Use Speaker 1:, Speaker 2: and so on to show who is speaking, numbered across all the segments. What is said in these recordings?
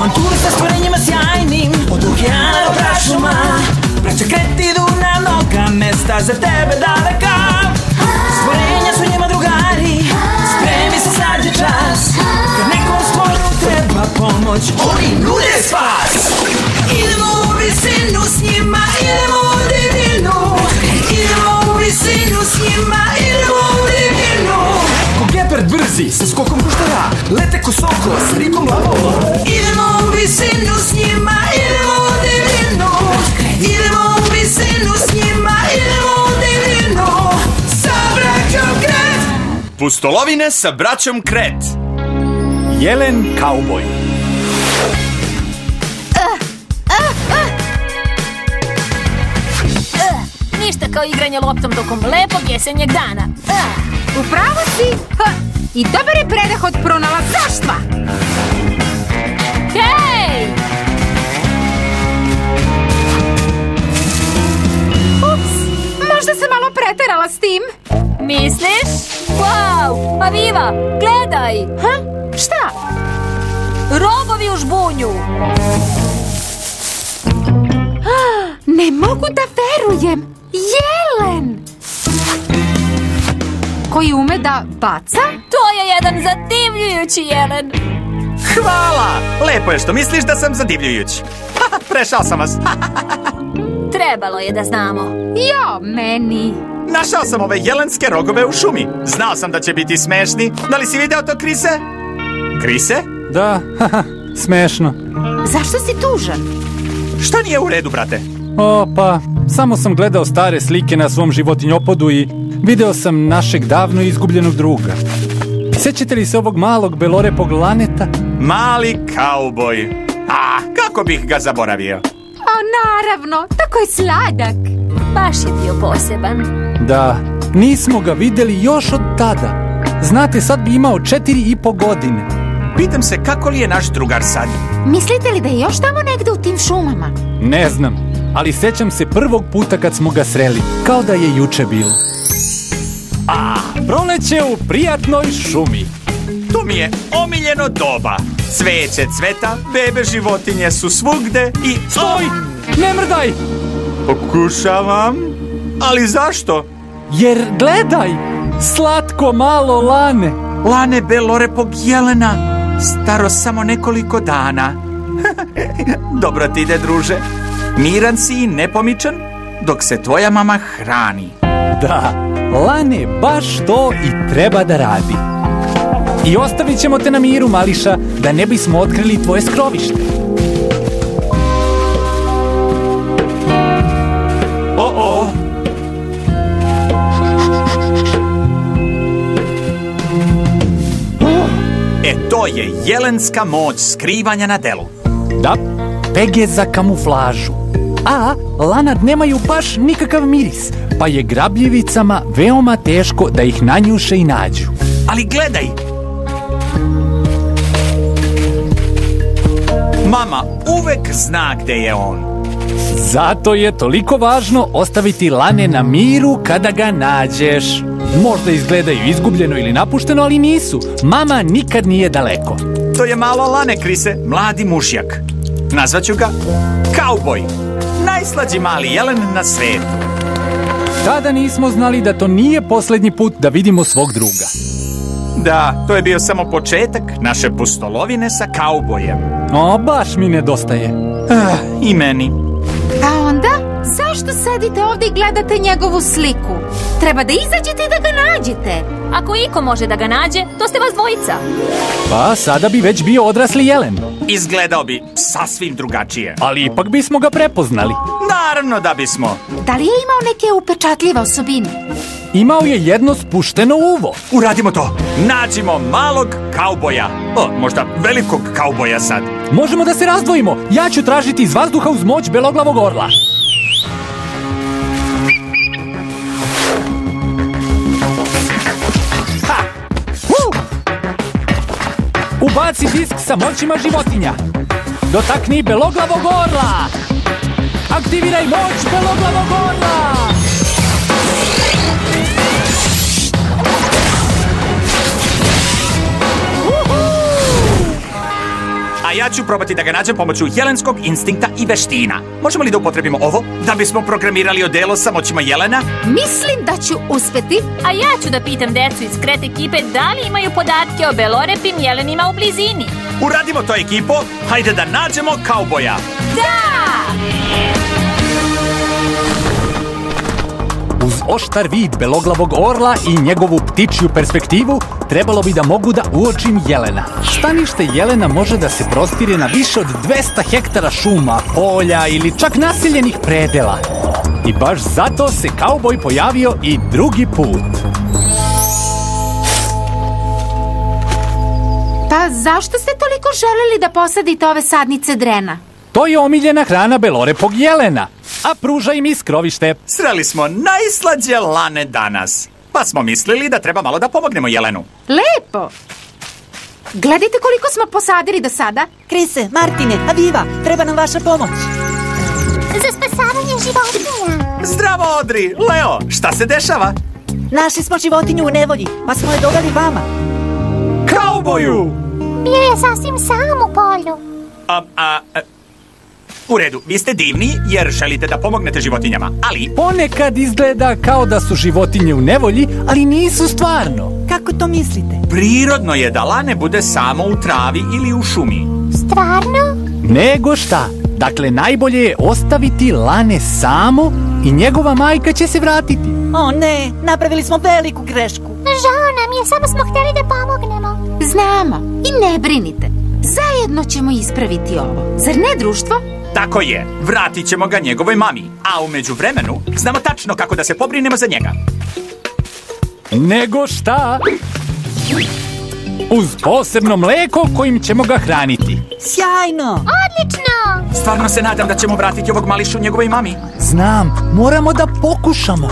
Speaker 1: Avanture sa stvorenjima sjajnim, od okeana do prašuma. Braća Kret idu na mnoga mesta, za tebe daleka. Stvorenja su njima drugari, spremi se sad je čas. Kad nekom stvoru treba pomoć, oni nude spas. Idemo u visinu s njima, idemo u divinu. Idemo u visinu s njima, idemo u divinu. Ko gepard brzi, sa skokom guštara, lete ko soko, s rikom lavovo. Idemo u visinu s njima, idemo u divinu. Idemo u visinu s njima, idemo u divinu. Sa braćom Kret.
Speaker 2: Pustolovine sa braćom Kret.
Speaker 3: Jelen kauboj.
Speaker 4: Ništa kao igranje loptom tokom lepog jesenjeg dana.
Speaker 5: Upravo si. I dobar je predah od pronalazaštva.
Speaker 4: Hej!
Speaker 5: Ups, možda sam malo preterala s tim.
Speaker 4: Misliš? Wow! Aviva, gledaj!
Speaker 5: Šta?
Speaker 4: Robovi u žbunju!
Speaker 5: Ne mogu da verujem. Jelen! Koji ume da baca?
Speaker 4: To je jedan zadivljujući jelen.
Speaker 2: Hvala! Lepo je što misliš da sam zadivljujući. Prešao sam vas.
Speaker 4: Trebalo je da znamo.
Speaker 5: Jo, meni.
Speaker 2: Našao sam ove jelenske rogove u šumi. Znao sam da će biti smešni. Da li si video to, Krise? Krise?
Speaker 3: Da, smešno.
Speaker 5: Zašto si tužan?
Speaker 2: Šta nije u redu, brate?
Speaker 3: O, pa, samo sam gledao stare slike na svom životinjopodu i video sam našeg davno izgubljenog druga. Sećate li se ovog malog belorepog laneta?
Speaker 2: Mali kauboj. Kako bih ga zaboravio?
Speaker 5: O, naravno, tako je sladak.
Speaker 4: Baš je bio poseban.
Speaker 3: Da, nismo ga videli još od tada. Znate, sad bi imao 4,5 godine.
Speaker 2: Pitam se kako li je naš drugar sad?
Speaker 5: Mislite li da je još tamo negde u tim šumama?
Speaker 3: Ne znam, ali sećam se prvog puta kad smo ga sreli, kao da je juče bilo. Proleće u prijatnoj šumi.
Speaker 2: To mi je omiljeno doba. Cveće cveta, bebe životinje su svugde i...
Speaker 3: Stoj! Ne mrdaj!
Speaker 2: Pokušavam, ali zašto?
Speaker 3: Jer gledaj, slatko malo lane.
Speaker 2: Lane belorepog jelena, staro samo nekoliko dana. Dobro ti ide, druže. Miran si i nepomičan, dok se tvoja mama hrani.
Speaker 3: Da, Lane baš to i treba da radi. I ostavit ćemo te na miru, mališa, da ne bismo otkrili tvoje skrovište.
Speaker 2: To je jelenska moć skrivanja na delu.
Speaker 3: Da, pege za kamuflažu. A lanad nemaju baš nikakav miris, pa je grabljivicama veoma teško da ih nanjuše i nađu.
Speaker 2: Ali gledaj! Mama uvek zna gde je on.
Speaker 3: Zato je toliko važno ostaviti lane na miru kada ga nađeš. Možda izgledaju izgubljeno ili napušteno, ali nisu. Mama nikad nije daleko.
Speaker 2: To je malo lane, Krise, mladi mušjak. Nazvaću ga kauboj. Najslađi mali jelen na svetu.
Speaker 3: Tada nismo znali da to nije posljednji put da vidimo svog druga.
Speaker 2: Da, to je bio samo početak naše pustolovine sa kaubojem.
Speaker 3: O, baš mi nedostaje.
Speaker 2: I meni.
Speaker 5: Pa onda, zašto sedite ovdje i gledate njegovu sliku? Treba da izađete i da ga nađete.
Speaker 4: Ako iko može da ga nađe, to ste vas dvojica.
Speaker 3: Pa sada bi već bio odrasli jelen.
Speaker 2: Izgledao bi sasvim drugačije.
Speaker 3: Ali ipak bismo ga prepoznali.
Speaker 2: Naravno da bismo.
Speaker 5: Da li je imao neke upečatljive osobine?
Speaker 3: Imao je jedno spušteno uvo.
Speaker 2: Uradimo to. Nađimo malog kauboja. Možda velikog kauboja sad.
Speaker 3: Možemo da se razdvojimo. Ja ću tražiti iz vazduha uz moć beloglavog orla. Ubaci disk sa moćima životinja. Dotakni beloglavog orla. Aktiviraj moć beloglavog orla.
Speaker 2: a ja ću probati da ga nađem pomoću jelenskog instinkta i veština. Možemo li da upotrebimo ovo da bismo programirali odelo sa moćima jelena?
Speaker 5: Mislim da ću uspeti.
Speaker 4: A ja ću da pitam decu iz Kret ekipe da li imaju podatke o belorepim jelenima u blizini.
Speaker 2: Uradimo to, ekipo. Hajde da nađemo kauboja.
Speaker 4: Da!
Speaker 3: Uz oštar vid beloglavog orla i njegovu ptičju perspektivu, trebalo bi da mogu da uočim jelena. Stanište jelena može da se prostire na više od 200 hektara šuma, polja ili čak naseljenih predela. I baš zato se kauboj pojavio i drugi put.
Speaker 5: Pa zašto ste toliko želeli da posadite ove sadnice drena?
Speaker 3: To je omiljena hrana belorepog jelena, a pruža im i skrovište.
Speaker 2: Sreli smo najslađe lane danas, pa smo mislili da treba malo da pomognemo jelenu.
Speaker 5: Lepo! Gledajte koliko smo posadili do sada.
Speaker 6: Krise, Martine, Aviva, treba nam vaša pomoć.
Speaker 7: Za spasavanje životinja.
Speaker 2: Zdravo, Odri! Leo, šta se dešava?
Speaker 6: Našli smo životinju u nevolji, pa smo je doveli vama.
Speaker 2: Kauboju!
Speaker 7: Bio je sasvim sam u polju.
Speaker 2: U redu, vi ste divni jer želite da pomognete životinjama, ali...
Speaker 3: Ponekad izgleda kao da su životinje u nevolji, ali nisu stvarno.
Speaker 6: Kako to mislite?
Speaker 2: Prirodno je da lane bude samo u travi ili u šumi.
Speaker 7: Stvarno?
Speaker 3: Nego šta? Dakle, najbolje je ostaviti lane samo i njegova majka će se vratiti.
Speaker 6: O ne, napravili smo veliku grešku.
Speaker 7: Žao nam je, samo smo htjeli da pomognemo.
Speaker 5: Znamo i ne brinite. Zajedno ćemo ispraviti ovo. Zar ne, društvo?
Speaker 2: Tako je, vratit ćemo ga njegovoj mami, a u međuvremenu znamo tačno kako da se pobrinemo za njega.
Speaker 3: Nego šta? Uz posebno mleko kojim ćemo ga hraniti.
Speaker 6: Sjajno!
Speaker 7: Odlično!
Speaker 2: Stvarno se nadam da ćemo vratiti ovog mališu njegovoj mami.
Speaker 3: Znam, moramo da pokušamo.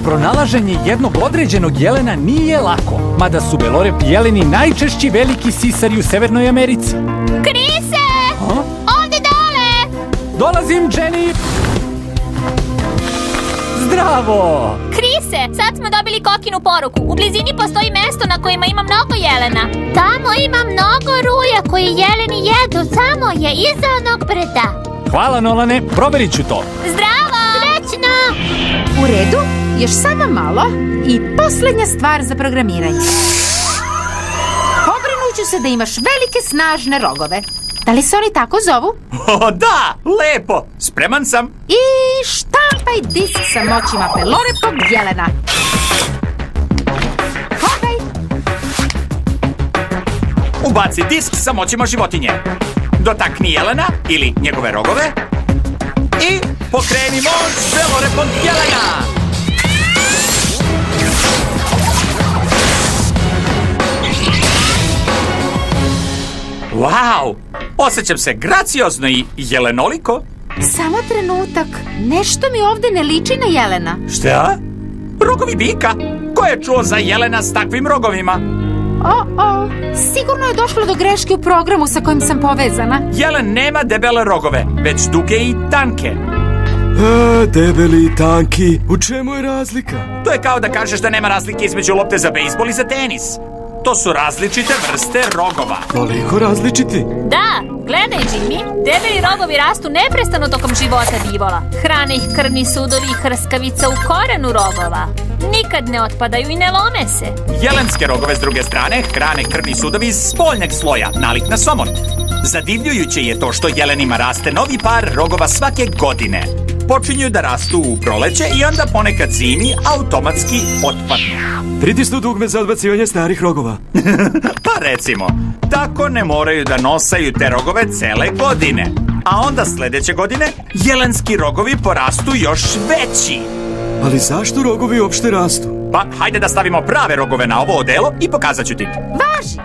Speaker 3: Pronalaženje jednog određenog jelena nije lako, mada su belorep jeleni najčešći veliki sisari u Severnoj Americi.
Speaker 4: Krise! Ovdje dole!
Speaker 3: Dolazim, Jenny! Zdravo!
Speaker 4: Krise, sad smo dobili kokinu poruku. U blizini postoji mesto na kojima ima mnogo jelena.
Speaker 7: Tamo ima mnogo ruja koji jeleni jedu, samo je iza onog brda.
Speaker 3: Hvala, Nolane, proverit ću to.
Speaker 4: Zdravo!
Speaker 7: Srećno!
Speaker 5: U redu, još samo malo i posljednja stvar za programiranje. Pobrinut ću se da imaš velike snažne rogove. Da li se oni tako zovu?
Speaker 2: O, da! Lepo! Spreman sam!
Speaker 5: I štampaj disk sa moćima belorepog jelena. Hopaj!
Speaker 2: Ubaci disk sa moćima životinje. Dotakni jelena ili njegove rogove i pokreni moć belorepog jelena! Wow! Osjećam se graciozno i jelenoliko.
Speaker 5: Samo trenutak, nešto mi ovdje ne liči na jelena.
Speaker 2: Šta? Rogovi bika? Ko je čuo za jelena s takvim rogovima?
Speaker 5: Sigurno je došlo do greške u programu sa kojim sam povezana.
Speaker 2: Jelen nema debele rogove, već duge i tanke.
Speaker 8: Debeli i tanki, u čemu je razlika?
Speaker 2: To je kao da kažeš da nema razlike između lopte za bejsbol i za tenis. To su različite vrste rogova.
Speaker 8: Toliko različiti?
Speaker 4: Da, gledaj, Jimmy, debeli rogovi rastu neprestano tokom života bivola. Hrane ih krvni sudovi i hrskavica u korenu rogova. Nikad ne otpadaju i ne lome se.
Speaker 2: Jelenske rogove s druge strane hrane krvni sudovi iz spoljnjeg sloja, nalik na somon. Zadivljujuće je to što jelenima raste novi par rogova svake godine. Počinju da rastu u proleće i onda ponekad zimi automatski otpadnu.
Speaker 8: Pritisnu dugme za odbacivanje starih rogova.
Speaker 2: Pa recimo, tako ne moraju da nosaju te rogove cele godine. A onda sljedeće godine jelenski rogovi porastu još veći.
Speaker 8: Ali zašto rogovi uopšte rastu?
Speaker 2: Pa hajde da stavimo prave rogove na ovo odelo i pokazat ću ti.
Speaker 5: Važi!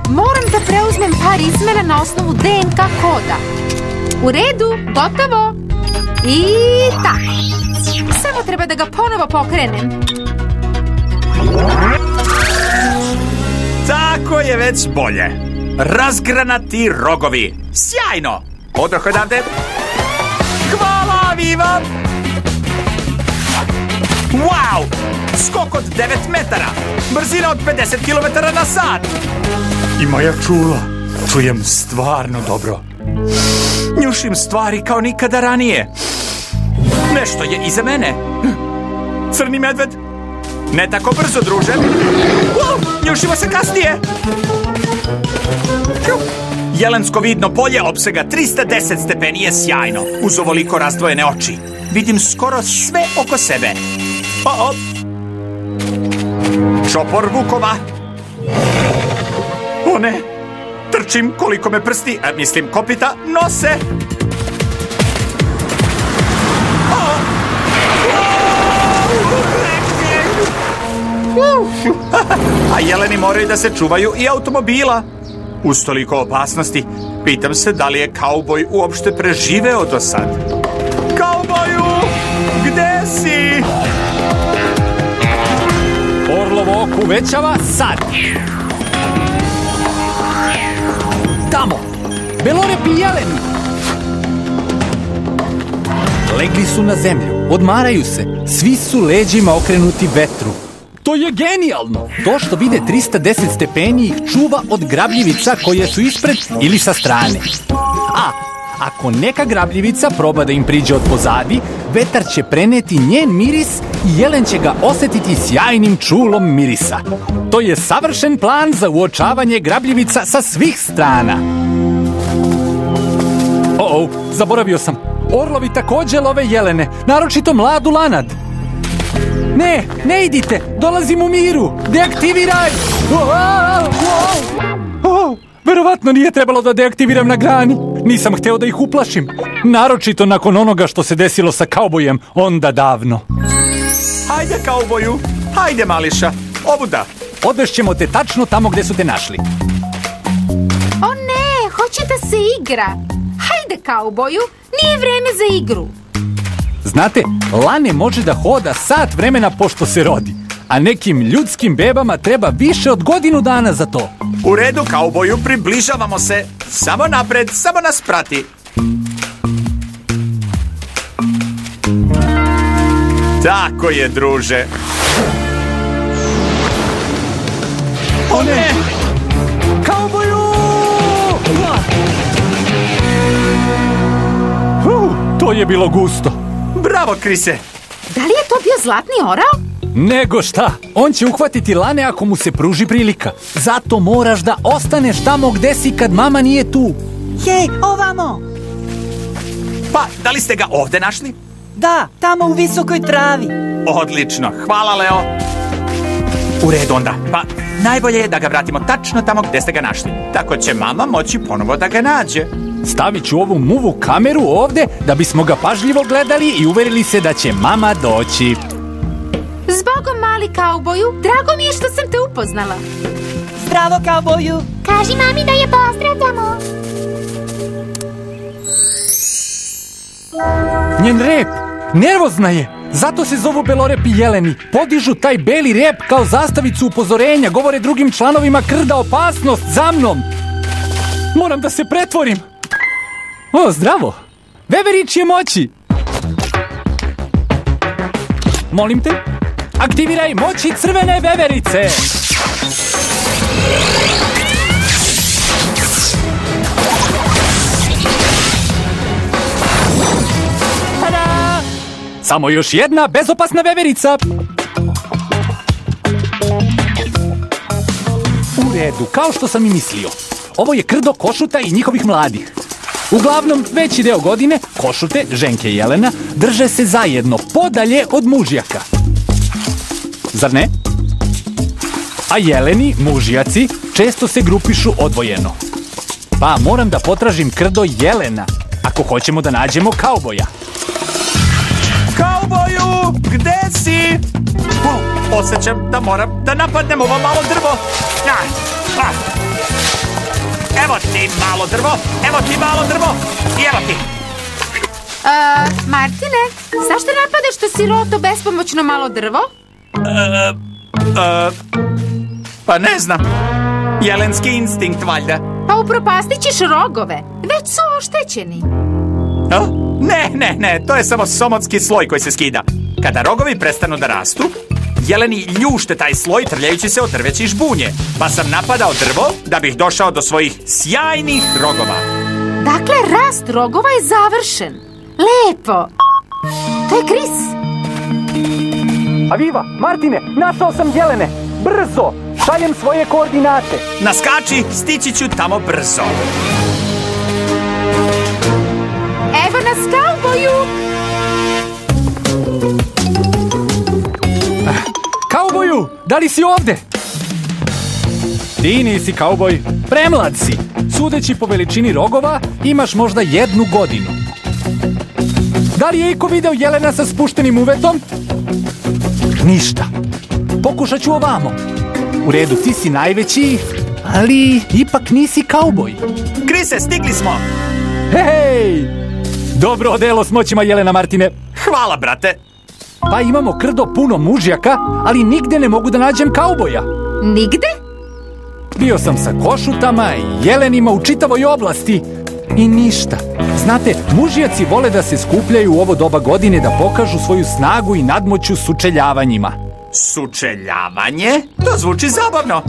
Speaker 5: Moram da preuzmem par izmena na osnovu DNK koda. U redu, gotovo. I tako. Samo treba da ga ponovo pokrenem.
Speaker 2: Tako je već bolje. Razgranati rogovi. Sjajno! Odoh odavde. Hvala, Viva! Wow! Skok od 9 metara. Brzina od 50 km na sat. I moja čula. Čujem stvarno dobro. Njušim stvari kao nikada ranije. Nešto je iza mene. Crni medved. Ne tako brzo, druže. Njušimo se kasnije. Jelensko vidno polje opsega 310 stepeni je sjajno. Uz ovoliko razdvojene oči vidim skoro sve oko sebe. Čopor vukova. O ne, trčim koliko me prsti, mislim kopita, nose. A jeleni moraju da se čuvaju i automobila. Uz toliko opasnosti, pitam se da li je kauboj uopšte preživeo do sad. Kauboju, gde si?
Speaker 3: Orlovo oko uvećava sad. Tamo, belorepi jeleni. Legli su na zemlju, odmaraju se, svi su leđima okrenuti vetru. To je genijalno! To što vide 310 stepeni ih čuva od grabljivica koje su ispred ili sa strane. A ako neka grabljivica proba da im priđe od pozadi, vetar će preneti njen miris i jelen će ga osjetiti sjajnim čulom mirisa. To je savršen plan za uočavanje grabljivica sa svih strana. Zaboravio sam. Orlovi također love jelene, naročito mladu lanad. Ne idite, dolazim u miru, deaktiviraj! Verovatno nije trebalo da deaktiviram na grani, nisam hteo da ih uplašim, naročito nakon onoga što se desilo sa kaubojem onda davno.
Speaker 2: Hajde kauboju, hajde mališa, ovuda.
Speaker 3: Odvešćemo te tačno tamo gde su te našli.
Speaker 5: O ne, hoće da se igra. Hajde kauboju, nije vreme za igru.
Speaker 3: Znate, lane može da hoda sat vremena pošto se rodi, a nekim ljudskim bebama treba više od godinu dana za to.
Speaker 2: U redu, kauboju, približavamo se. Samo napred, samo nas prati. Tako je, druže. O ne!
Speaker 3: Kauboju! To je bilo gusto.
Speaker 2: Bravo, Krise!
Speaker 5: Da li je to bio zlatni orao?
Speaker 3: Nego šta, on će uhvatiti lane ako mu se pruži prilika. Zato moraš da ostaneš tamo gde si kad mama nije tu.
Speaker 6: Hej, ovamo!
Speaker 2: Pa, da li ste ga ovde našli?
Speaker 6: Da, tamo u visokoj travi.
Speaker 2: Odlično, hvala Leo. U redu onda, pa najbolje je da ga vratimo tačno tamo gde ste ga našli. Tako će mama moći ponovo da ga nađe.
Speaker 3: Stavit ću ovu muvu kameru ovde da bismo ga pažljivo gledali i uverili se da će mama doći.
Speaker 5: Zbogom, mali kauboju, drago mi je što sam te upoznala.
Speaker 6: Zdravo, kauboju!
Speaker 7: Kaži mami da je pozdravljamo.
Speaker 3: Njen rep, nervozna je, zato se zovu belorepi jeleni. Podižu taj beli rep kao zastavicu upozorenja, govore drugim članovima krda opasnost za mnom. Moram da se pretvorim. O, zdravo! Veverić je moći! Molim te, aktiviraj moći crvene veverice! Tada! Samo još jedna bezopasna veverica! U redu, kao što sam i mislio. Ovo je krdo košuta i njihovih mladih. Uglavnom, veći deo godine, košute, ženke jelena, drže se zajedno, podalje od mužjaka. Zar ne? A jeleni, mužjaci, često se grupišu odvojeno. Pa moram da potražim krdo jelena, ako hoćemo da nađemo kauboja.
Speaker 2: Kauboju, gde si? Osjećam da moram da napadnem ovo malo drvo. Evo ti malo drvo, evo ti malo drvo i evo ti.
Speaker 5: Martine, zašto napadaš to siroto bespomoćno malo drvo?
Speaker 2: Pa ne znam. Jelenski instinkt, valjda.
Speaker 5: Pa upropastit ćeš rogove, već su oštećeni.
Speaker 2: Ne, to je samo somotski sloj koji se skida. Kada rogovi prestanu da rastu, Jeleni ljušte taj sloj trljajući se od drveće i žbunje, pa sam napadao drvo da bih došao do svojih sjajnih rogova.
Speaker 5: Dakle, rast rogova je završen. Lepo. To je Kris.
Speaker 3: Aviva, Martine, našao sam jelene. Brzo, šaljem svoje koordinate.
Speaker 2: Naskači, stići ću tamo brzo.
Speaker 5: Evo nas, kauboju.
Speaker 3: Kauboju, da li si ovde? Ti nisi kauboj, premlad si. Sudeći po veličini rogova, imaš možda 1 godinu. Da li je iko video jelena sa spuštenim uvetom? Ništa. Pokušat ću ovamo. U redu, ti si najveći, ali ipak nisi kauboj.
Speaker 2: Krise, stigli smo!
Speaker 3: Hej! Dobro odelo s moćima, Jelena, Martine.
Speaker 2: Hvala, brate.
Speaker 3: Pa imamo krdo puno mužjaka, ali nigde ne mogu da nađem kauboja.
Speaker 5: Nigde?
Speaker 3: Bio sam sa košutama i jelenima u čitavoj oblasti i ništa. Znate, mužjaci vole da se skupljaju u ovo doba godine da pokažu svoju snagu i nadmoću sučeljavanjima.
Speaker 2: Sučeljavanje? To zvuči zabavno.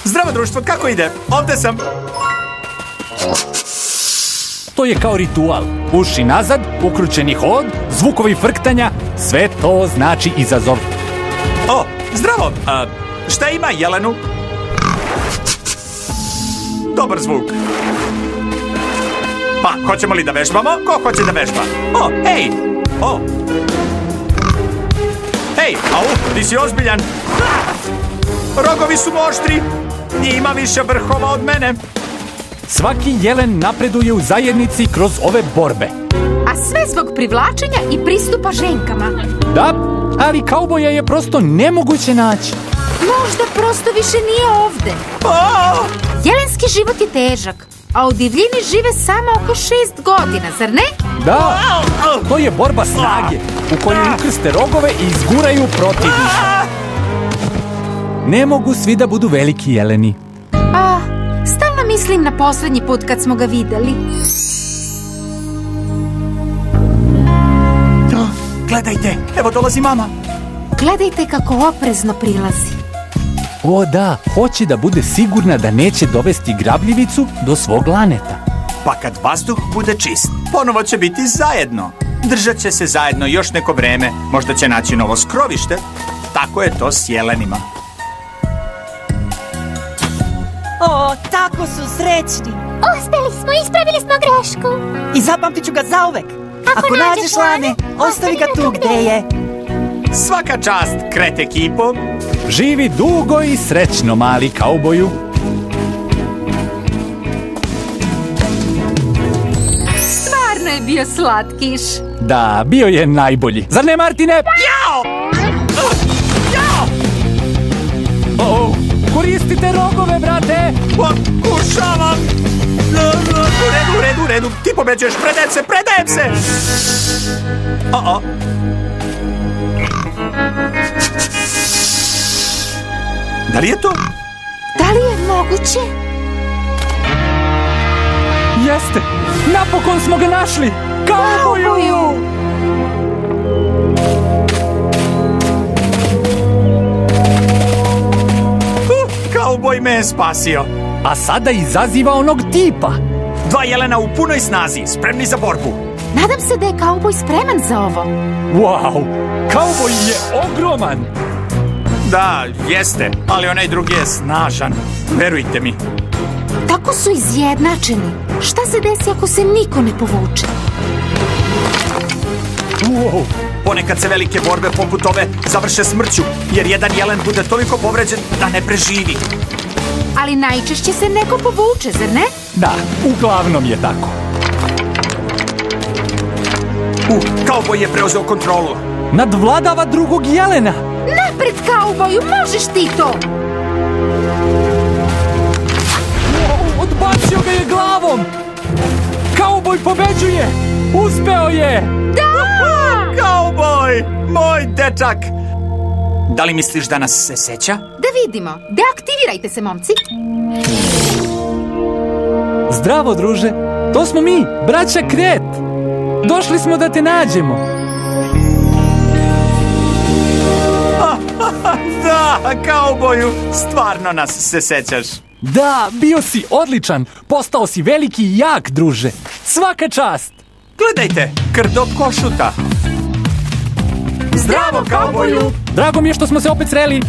Speaker 2: Zdravo, društvo, kako ide? Ovde sam.
Speaker 3: To je kao ritual. Uši nazad, ukrućeni hod, zvukovi frktanja, sve to znači izazov.
Speaker 2: O, zdravo. Šta ima jelenu? Dobar zvuk. Pa, hoćemo li da vežbamo? Ko hoće da vežba? O, hej! O! Hej, au, ti si ozbiljan. Rogovi su oštri. Ima više vrhova od mene.
Speaker 3: Svaki jelen napreduje u zajednici kroz ove borbe.
Speaker 5: A sve zbog privlačenja i pristupa ženkama.
Speaker 3: Da, ali kauboja je prosto nemoguće naći.
Speaker 5: Možda prosto više nije ovde. Jelenski život je težak, a u divljini žive samo oko 6 godina, zar ne?
Speaker 3: Da, to je borba snage, u kojoj ukrste rogove i izguraju protivnika. Ne mogu svi da budu veliki jeleni.
Speaker 5: Stalno mislim na poslednji put kad smo ga videli.
Speaker 2: Gledajte, evo dolazi mama.
Speaker 5: Gledajte kako oprezno prilazi.
Speaker 3: O da, hoće da bude sigurna da neće dovesti grabljivicu do svog laneta.
Speaker 2: Pa kad vazduh bude čist, ponovo će biti zajedno. Držat će se zajedno još neko vreme, možda će naći novo skrovište. Tako je to s jelenima.
Speaker 6: O, tako su srećni.
Speaker 7: Uspeli smo, ispravili smo grešku.
Speaker 6: I zapamtit ću ga zauvek. Ako nađeš lane, ostavi ga tu gde je.
Speaker 2: Svaka čast, kret ekipo.
Speaker 3: Živi dugo i srećno, mali kauboju.
Speaker 5: Stvarno je bio slatkiš.
Speaker 3: Da, bio je najbolji. Zar ne, Martine?
Speaker 2: Jao! Jao!
Speaker 3: Koristite rogove, brate!
Speaker 2: Pokušavam! U redu, ti pobeđuješ, predajem se! Da li je to?
Speaker 5: Da li je moguće?
Speaker 3: Jeste! Napokon smo ga našli! Kauboju!
Speaker 2: Kauboj me je spasio.
Speaker 3: A sada izaziva onog tipa.
Speaker 2: 2 jelena u punoj snazi, spremni za borbu.
Speaker 5: Nadam se da je kauboj spreman za ovo.
Speaker 3: Wow, kauboj je ogroman.
Speaker 2: Da, jeste, ali onaj drugi je snažan. Verujte mi.
Speaker 5: Tako su izjednačeni. Šta se desi ako se niko ne povuče?
Speaker 3: Wow.
Speaker 2: Ponekad se velike borbe poput ove završe smrću, jer jedan jelen bude toliko povređen da ne preživi.
Speaker 5: Ali najčešće se neko povuče, zar ne?
Speaker 3: Da, uglavnom je tako.
Speaker 2: Kauboj je preuzeo kontrolu.
Speaker 3: Nadvladava drugog jelena.
Speaker 5: Napred, kauboju, možeš ti to!
Speaker 3: Wow, odbacio ga je glavom. Kauboj pobeđuje. Uspeo je.
Speaker 5: Da!
Speaker 2: Kauboj, moj dečak. Da li misliš da nas se seća?
Speaker 5: Da vidimo. Deaktivirajte se, momci.
Speaker 3: Zdravo, druže. To smo mi, braća Kret. Došli smo da te nađemo.
Speaker 2: Da, kauboju, stvarno nas se sećaš.
Speaker 3: Da, bio si odličan. Postao si veliki i jak, druže. Svaka čast.
Speaker 2: Gledajte, krdo košuta. Zdravo, kauboju.
Speaker 3: Drago mi je što smo se opet sreli.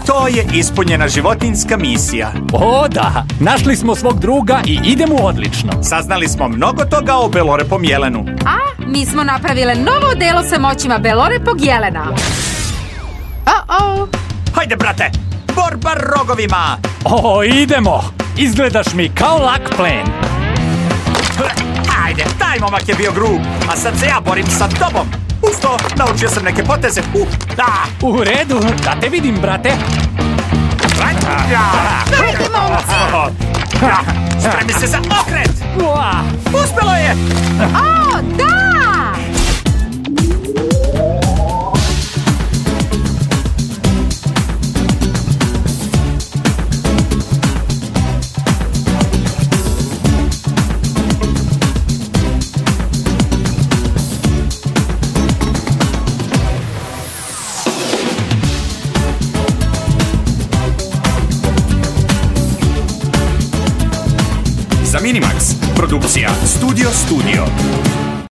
Speaker 2: To je ispunjena životinjska misija.
Speaker 3: O da, našli smo svog druga i idemo odlično.
Speaker 2: Saznali smo mnogo toga o belorepom jelenu.
Speaker 5: A mi smo napravile novo delo sa moćima belorepog jelena.
Speaker 2: Hajde, brate, borba rogovima.
Speaker 3: Idemo. Izgledaš mi kao lak plen.
Speaker 2: Ajde, taj momak je bio grub, a sad se ja borim sa tobom. Uz to, naučio sam neke poteze.
Speaker 3: U redu, da te vidim, brate.
Speaker 5: Hajde, momci!
Speaker 2: Spremi se za okret! Uspelo je!
Speaker 5: O, da!
Speaker 2: Za Minimax, produkcija Studio.